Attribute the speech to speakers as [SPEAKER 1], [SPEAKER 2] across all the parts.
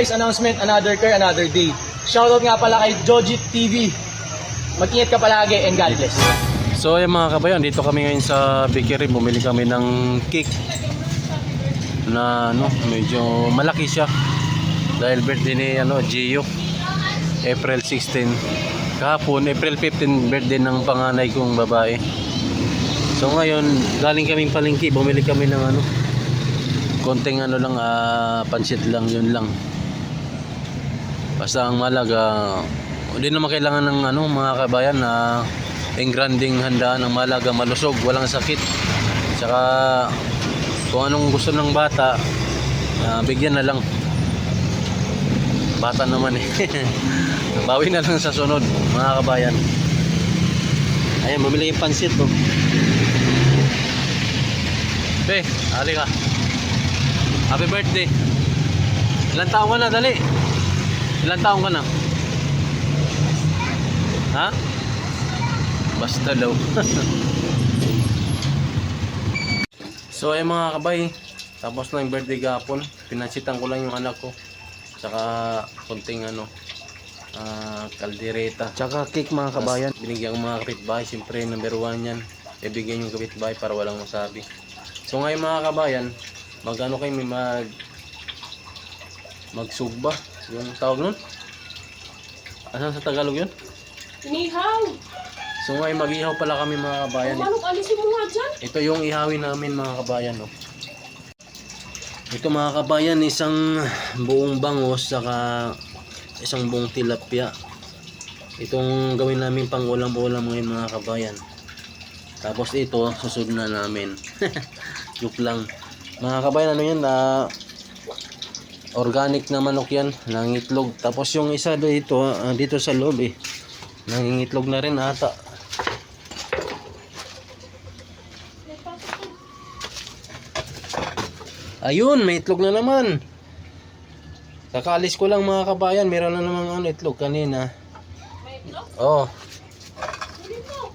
[SPEAKER 1] surprise announcement, another car, another day. Shoutout nga pala kay Jojit TV. Mag-ingat ka palagi and God bless.
[SPEAKER 2] So ayan mga kabayan, dito kami ngayon sa bakery. Bumili kami ng cake na medyo malaki siya dahil birthday ni Gio, April 16. Kahapon April 15 birthday ng panganay kong babae. So ngayon galing kaming palengke, bumili kami ng konting pansit lang, yun lang. Basta ang malaga, hindi naman kailangan ng mga kabayan na engranding handaan. Ang malaga malusog, walang sakit. Tsaka kung anong gusto ng bata, bigyan na lang. Bata naman bawi na lang sa sunod mga kabayan. Ayan, bumili yung pansit to. Be, ali ka. Happy birthday. Ilan taong ka na, dali? Ilan taong ka na? Ha? Basta daw. So ay mga kabay, tapos na yung birthday gapon. Pinansitan ko lang yung anak ko. Tsaka konting kaldereta. Tsaka cake mga kabayan. Binigyan ko mga kapitbahay. Siyempre number 1 yan. Ibigyan yung kapitbahay para walang masabi. So ngayon mga kabayan, magsugba. Yung tawag nun? Asan sa Tagalog yun?
[SPEAKER 3] Inihaw!
[SPEAKER 2] So ngayon mag-ihaw pala kami mga kabayan.
[SPEAKER 3] Manok, alisin mo nga dyan.
[SPEAKER 2] Ito yung ihawin namin mga kabayan. Ito mga kabayan, isang buong bangos saka isang buong tilapia. Itong gawin namin pang ulam-ulam ngayon mga kabayan. Tapos ito susunod na namin. Joke lang. Mga kabayan, yan? Organic na manok yan, nangitlog. Tapos yung isa dito sa loob nangingitlog na rin ata. Ayun, may itlog na naman. Kakaalis ko lang mga kabayan, meron na namang itlog kanina.
[SPEAKER 3] May itlog?
[SPEAKER 2] Oh.
[SPEAKER 3] Hindi po.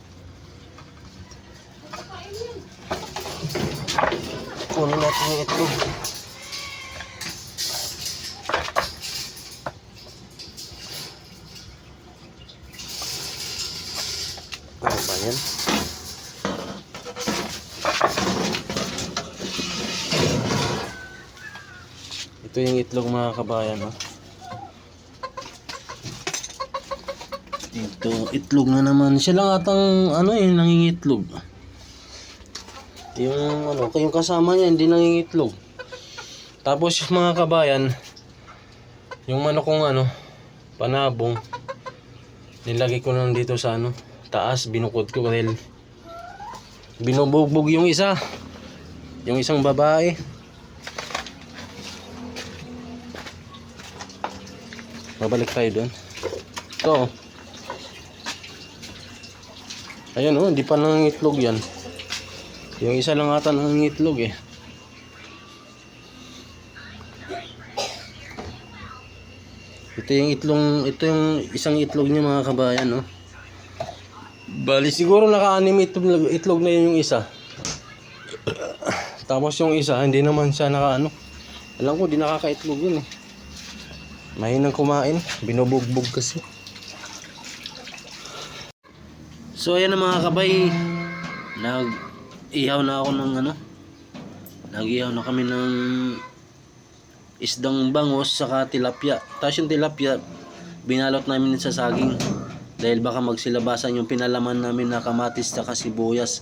[SPEAKER 3] Nakakain yan.
[SPEAKER 2] Kunin natin yung itlog. Ano ba yan? Ito yung itlog mga kabayan. Ito, itlog na naman. Siya lang atang nangingitlog. Yung kasama niya hindi nangingitlog. Tapos mga kabayan, yung manok kong panabong, nilagay ko lang dito sa taas, binukod ko dahil binubugbog yung isang babae. Babalik tayo doon. Ito. Ayan hindi pa nangingitlog yan. Yung isa lang ata nangingitlog Ito yung isang itlog niya mga kabayan Bali siguro naka-anim itlog na yun yung isa. Tapos yung isa hindi naman siya alam ko di nakakaitlog yun Mahinang kumain, binubugbog kasi. So ayan na mga kabay, nag-ihaw na ako nag-ihaw na kami ng isdang bangos saka tilapia. Tapos yung tilapia binalot namin sa saging dahil baka magsilabasan yung pinalaman namin na kamatis saka sibuyas.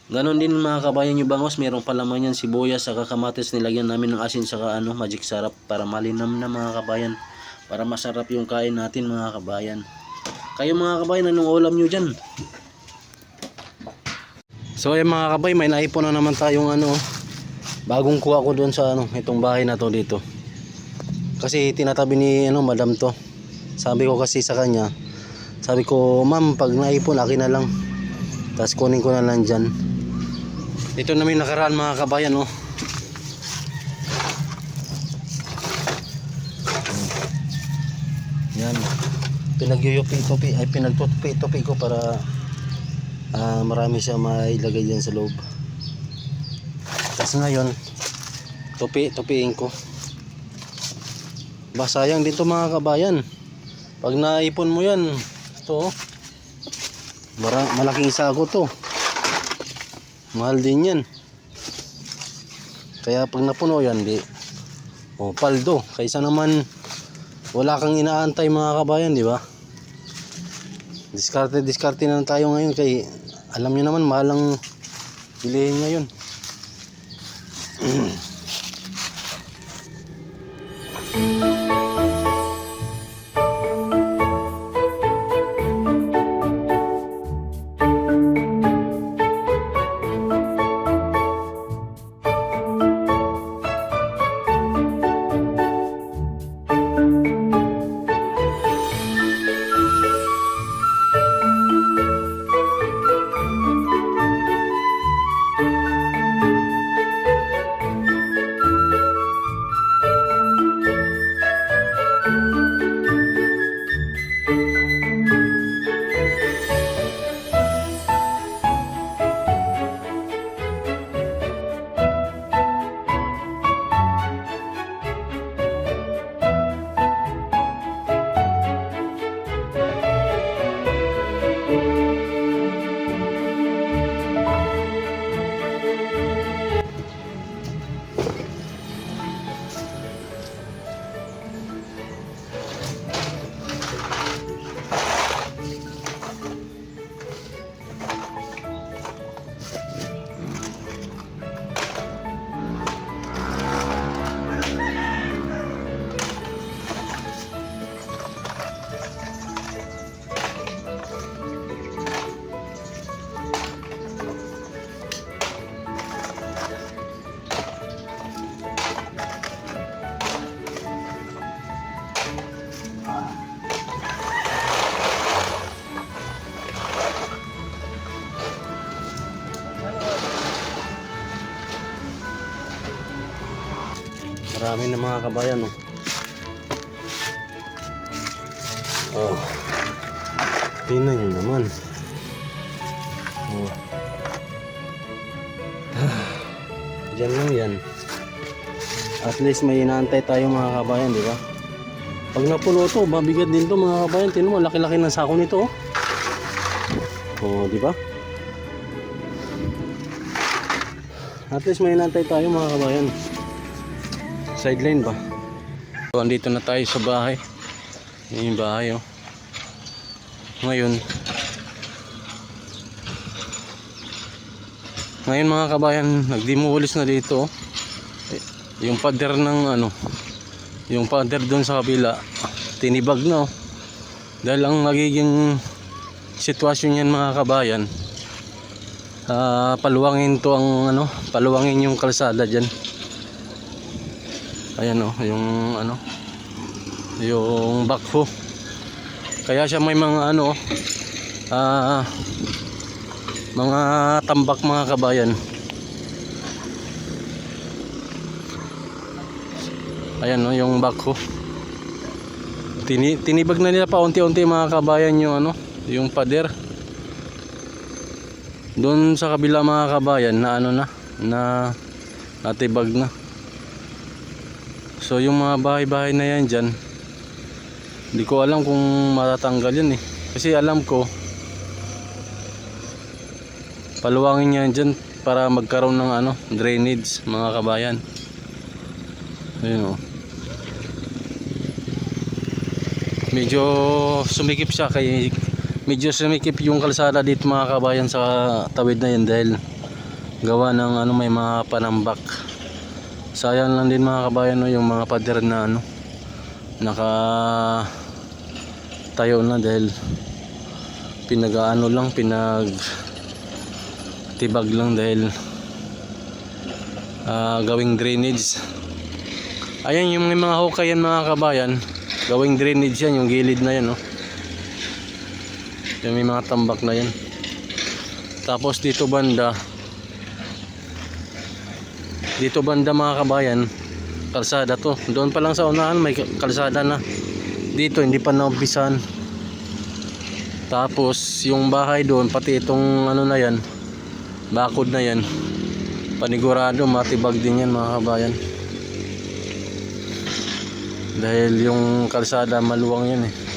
[SPEAKER 2] Ganon din mga kabayan yung bangos, mayroong palaman yan sibuyas saka kamatis, nilagyan namin ng asin saka magic sarap para malinam na mga kabayan, para masarap yung kain natin mga kabayan. Kayo mga kabayan, anong ulam nyo dyan? So ayan mga kabayan, may naipon na naman tayong bagong kuha ko doon sa itong bahay na to dito. Kasi tinatabi ni madam to. Sabi ko kasi sa kanya, sabi ko, ma'am, pag naipon akin na lang, tapos kunin ko na lang dyan. Ito namin nakaraan mga kabayan yan, pinagtutupi ko para marami siya mailagay dyan sa loob. Tapos ngayon tupiin ko. Sayang din to mga kabayan. Pag naipon mo yan, ito, malaking sako to. Mahal din yan. Kaya pag napuno yan, paldo. Kaysa naman wala kang inaantay mga kabayan, di ba? Diskarte na tayo ngayon kay alam niyo naman mahal ang bilihin ngayon. Marami na mga kabayan, oh. Oh. Tingnan nyo naman. Oh. Diyan lang yan. At least may inaantay tayo mga kabayan, di ba? Pag napuno to, mabigat din to mga kabayan. Tingnan mo, laki-laki ng sako nito, oh. Oh, di ba? At least may inaantay tayo mga kabayan. Sideline ba? So, andito na tayo sa bahay. Yan yung bahay, oh. Ngayon mga kabayan, nagdimulis na dito, oh. Yung pader ng yung pader doon sa kabila tinibag na, oh. Dahil ang magiging sitwasyon yan mga kabayan, paluwangin to ang paluwangin yung kalsada dyan. Ayan, oh, yung backhoe. Kaya siya may mga mga tambak mga kabayan. Ayan, oh, yung backhoe. Tinibag na nila pa unti-unti mga kabayan yung yung pader. Doon sa kabila mga kabayan na natibag na. So yung mga bahay-bahay na yan dyan, hindi ko alam kung matatanggal yan eh. Kasi alam ko paluwangin yan dyan para magkaroon ng drainage mga kabayan. Ayun, oh. Medyo sumikip siya, medyo sumikip yung kalsada dito mga kabayan sa tawid na yan dahil gawa ng may mga panambak. Sayang lang din mga kabayan, no, yung mga pader na naka tayo na dahil pinag tibag lang dahil gawing drainage. Ayan yung mga hukayan mga kabayan, gawing drainage yan, yung gilid na yan, no. Yung may mga tambak na yan. Tapos dito banda mga kabayan, kalsada to. Doon pa lang sa unahan may kalsada na. Dito hindi pa naumpisan. Tapos yung bahay doon, pati itong na yan, bakod na yan, panigurado matibag din yan mga kabayan. Dahil yung kalsada maluwang yun eh.